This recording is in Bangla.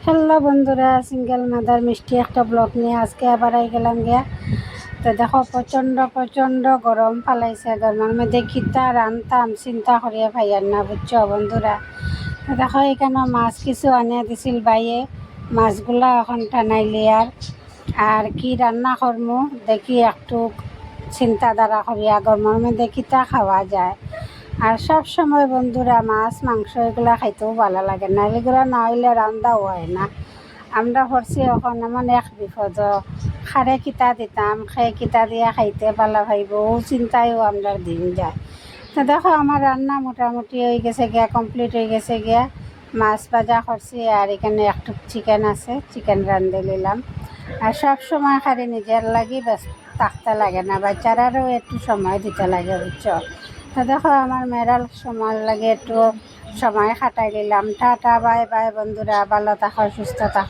হ্যালো বন্ধুরা, সিঙ্গেল মাদার মিষ্টি একটা ব্লগ নিয়ে আজকে আবার আই গেলাম গিয়া। তো দেখো প্রচণ্ড গরম ফালাইছে। গরমের মধ্যে কিতা রান্তাম চিন্তা করিয়া ভাইয়ার না, বুঝছো বন্ধুরা। তো দেখো এখানে মাছ কিছু আনিয়া দিছিল বাইয়ে, মাছগুলা এখন টানাইলি আর কি রান্না করমু দেখি একটু চিন্তাধারা করিয়া গরমের মধ্যে কিতা খাওয়া যায়। আর সব সময় বন্ধুরা মাছ মাংস এগুলা খাইতেও ভালো লাগে না, এগুলো না হইলে রান্নাও হয় না। আমরা করছি এখন এমন এক বিপদ, খারে কিতা দিতাম, খেয়ে কিতা দিয়া খাইতে ভালো ভাইব, ও চিন্তায়ও আমরা দিন যায়। তো দেখো আমার রান্না মোটামুটি হয়ে গেছে গিয়া, কমপ্লিট হয়ে গেছে গিয়া। মাছ ভাজা করছি আর এখানে একটু চিকেন আছে, চিকেন রান্ধে নিলাম। আর সব সময় খালি নিজের লাগি ব্যস্ত থাকতে লাগে না, বাচ্চারারও একটু সময় দিতে লাগে, বুঝছো। তো দেখো আমার মেয়েরাল সময় লাগে একটু সময় কাটাই নিলাম। টাটা বাই বাই বন্ধুরা, ভালো থাকো, সুস্থ থাকো।